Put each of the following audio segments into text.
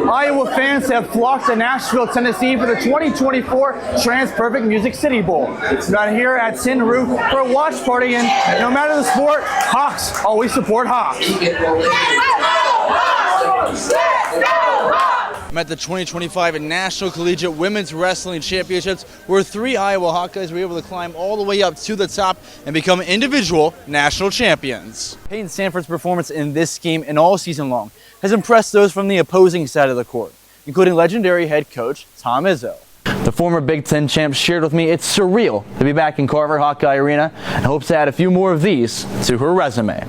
Iowa fans have flocked to Nashville, Tennessee for the 2024 TransPerfect Music City Bowl. It's right here at Tin Roof for a watch party, and no matter the sport, Hawks always support Hawks. I'm at the 2025 National Collegiate Women's Wrestling Championships, where 3 Iowa Hawkeyes were able to climb all the way up to the top and become individual national champions. Peyton Sanford's performance in this game and all season long has impressed those from the opposing side of the court, including legendary head coach Tom Izzo. The former Big Ten champ shared with me it's surreal to be back in Carver Hawkeye Arena and hopes to add a few more of these to her resume.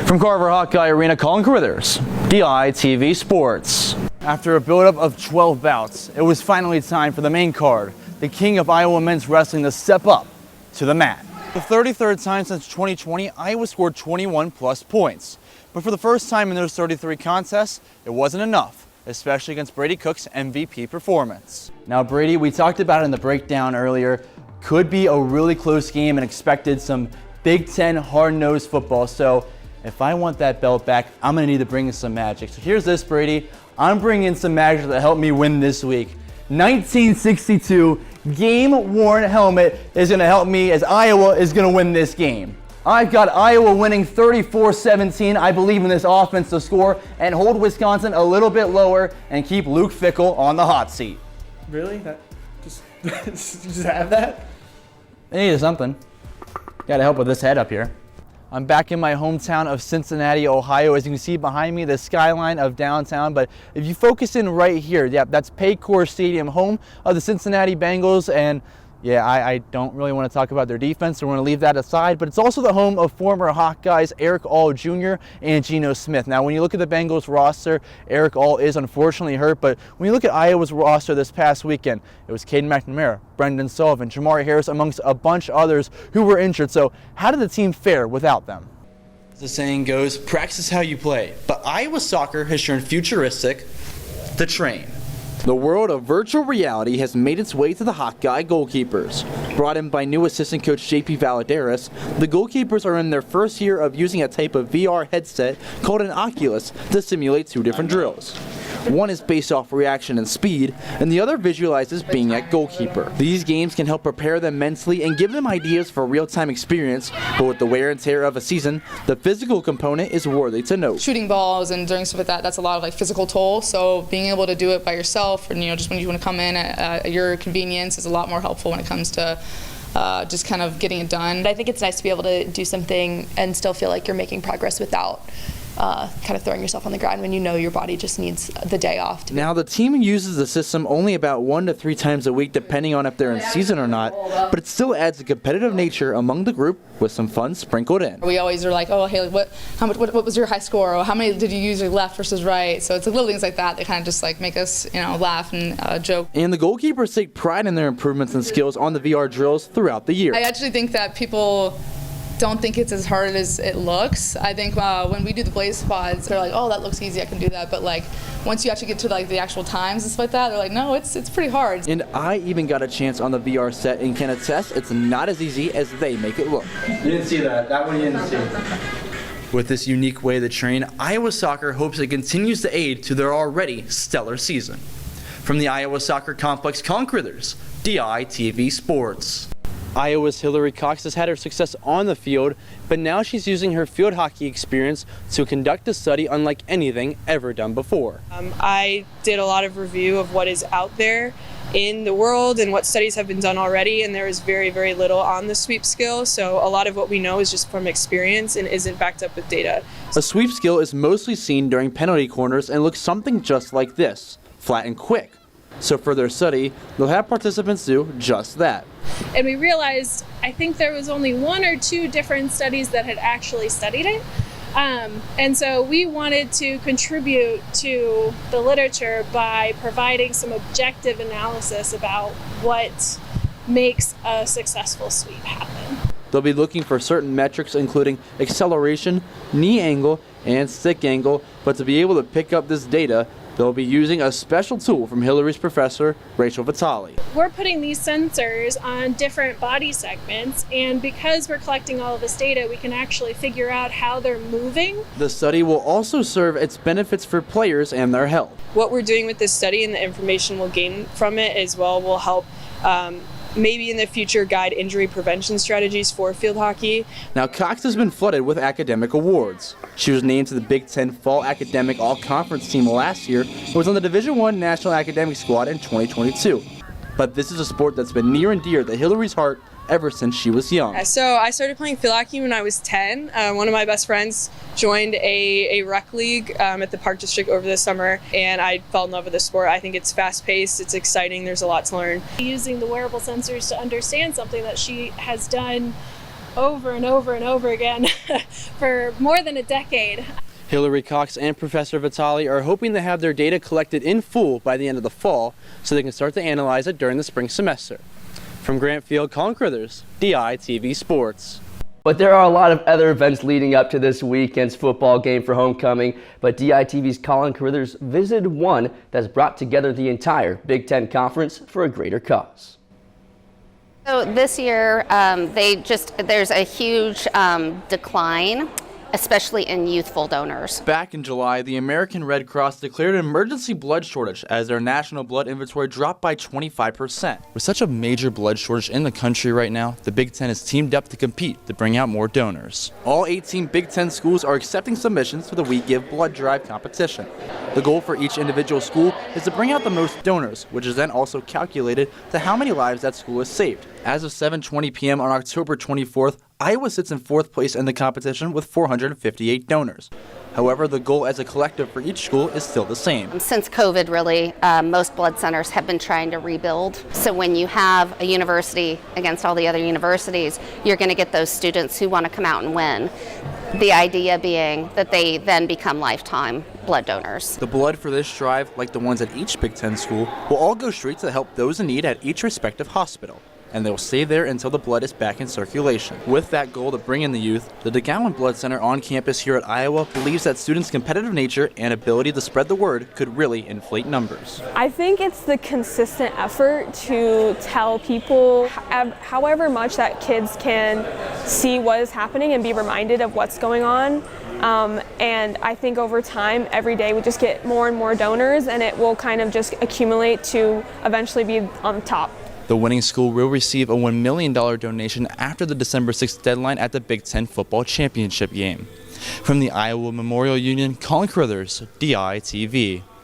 From Carver Hawkeye Arena, Collin Carrithers, DITV Sports. After a buildup of 12 bouts, it was finally time for the main card, the king of Iowa men's wrestling, to step up to the mat. The 33rd time since 2020, Iowa scored 21+ points. But for the first time in those 33 contests, it wasn't enough, especially against Brady Cook's MVP performance. Now Brady, we talked about it in the breakdown earlier, could be a really close game and expected some Big Ten hard-nosed football. So if I want that belt back, I'm gonna need to bring in some magic. So here's this, Brady. I'm bringing in some magic that helped me win this week. 1962 game-worn helmet is gonna help me as Iowa is gonna win this game. I've got Iowa winning 34-17. I believe in this offense to score and hold Wisconsin a little bit lower and keep Luke Fickell on the hot seat. Really? That just have that? I needed something. Gotta help with this head up here. I'm back in my hometown of Cincinnati, Ohio. As you can see behind me, the skyline of downtown. But if you focus in right here, that's Paycor Stadium, home of the Cincinnati Bengals. And yeah, I don't really want to talk about their defense, so we're going to leave that aside. But it's also the home of former Hawkeyes Eric All Jr. and Geno Smith. Now, when you look at the Bengals roster, Eric All is unfortunately hurt. But when you look at Iowa's roster this past weekend, it was Caden McNamara, Brendan Sullivan, Jamari Harris, amongst a bunch of others who were injured. So how did the team fare without them? As the saying goes, practice is how you play. But Iowa soccer has turned futuristic to train. The world of virtual reality has made its way to the Hawkeye goalkeepers. Brought in by new assistant coach JP Valadares, the goalkeepers are in their first year of using a type of VR headset called an Oculus to simulate 2 different drills. One is based off reaction and speed, and the other visualizes being at goalkeeper. These games can help prepare them mentally and give them ideas for real-time experience, but with the wear and tear of a season, the physical component is worthy to note. Shooting balls and doing stuff like that, that's a lot of physical toll, so being able to do it by yourself and just when you want to come in at your convenience is a lot more helpful when it comes to just kind of getting it done. I think it's nice to be able to do something and still feel like you're making progress without kind of throwing yourself on the ground when you know your body just needs the day off. Now the team uses the system only about 1 to 3 times a week depending on if they're in season or not, but it still adds a competitive nature among the group with some fun sprinkled in. We always are like, oh hey, what was your high score, or how many did you use your left versus right? So it's little things like that that kind of just make us laugh and joke. And the goalkeepers take pride in their improvements and skills on the VR drills throughout the year. I actually think that people don't think it's as hard as it looks. I think when we do the blaze pods, they're like, oh, that looks easy, I can do that. But once you actually get to the actual times and stuff like that, they're like, no, it's pretty hard. And I even got a chance on the VR set and can attest it's not as easy as they make it look. You didn't see that. That one you didn't see. With this unique way to train, Iowa Soccer hopes it continues to aid to their already stellar season. From the Iowa Soccer Complex, Collin Carrithers, DITV Sports. Iowa's Hillary Cox has had her success on the field, but now she's using her field hockey experience to conduct a study unlike anything ever done before. I did a lot of review of what is out there in the world and what studies have been done already, and there is very, very little on the sweep skill, so a lot of what we know is just from experience and isn't backed up with data. A sweep skill is mostly seen during penalty corners and looks something just like this, flat and quick. So for their study, they'll have participants do just that. And we realized, I think there was only 1 or 2 different studies that had actually studied it. And so we wanted to contribute to the literature by providing some objective analysis about what makes a successful sweep happen. They'll be looking for certain metrics including acceleration, knee angle, and stick angle, but to be able to pick up this data, They'll be using a special tool from Hillary's professor, Rachel Vitale. We're putting these sensors on different body segments, and because we're collecting all of this data, we can actually figure out how they're moving. The study will also serve its benefits for players and their health. What we're doing with this study and the information we'll gain from it as well will help maybe in the future guide injury prevention strategies for field hockey. Now, Cox has been flooded with academic awards. She was named to the Big Ten Fall Academic All-Conference team last year and was on the Division I National Academic Squad in 2022. But this is a sport that's been near and dear to Hillary's heart ever since she was young. So I started playing field hockey when I was 10. One of my best friends joined a rec league at the Park District over the summer, and I fell in love with the sport. I think it's fast-paced, it's exciting, there's a lot to learn. Using the wearable sensors to understand something that she has done over and over and over again for more than a decade. Hillary Cox and Professor Vitale are hoping to have their data collected in full by the end of the fall so they can start to analyze it during the spring semester. From Grantfield, Collin Carrithers, DITV Sports. But there are a lot of other events leading up to this weekend's football game for homecoming, but DITV's Collin Carrithers visited one that's brought together the entire Big Ten Conference for a greater cause. So this year, there's a huge decline, especially in youthful donors. Back in July, the American Red Cross declared an emergency blood shortage as their national blood inventory dropped by 25%. With such a major blood shortage in the country right now, the Big Ten has teamed up to compete to bring out more donors. All 18 Big Ten schools are accepting submissions for the We Give Blood Drive competition. The goal for each individual school is to bring out the most donors, which is then also calculated to how many lives that school has saved. As of 7:20 p.m. on October 24th, Iowa sits in 4th place in the competition with 458 donors. However, the goal as a collective for each school is still the same. Since COVID, really, most blood centers have been trying to rebuild. So when you have a university against all the other universities, you're going to get those students who want to come out and win. The idea being that they then become lifetime blood donors. The blood for this drive, like the ones at each Big Ten school, will all go straight to help those in need at each respective hospital, and they will stay there until the blood is back in circulation. With that goal to bring in the youth, the DeGowan Blood Center on campus here at Iowa believes that students' competitive nature and ability to spread the word could really inflate numbers. I think it's the consistent effort to tell people, however much that kids can see what is happening and be reminded of what's going on. And I think over time, every day we just get more and more donors, and it will kind of just accumulate to eventually be on top. The winning school will receive a $1 million donation after the December 6th deadline at the Big Ten Football Championship game. From the Iowa Memorial Union, Collin Carrithers, DITV.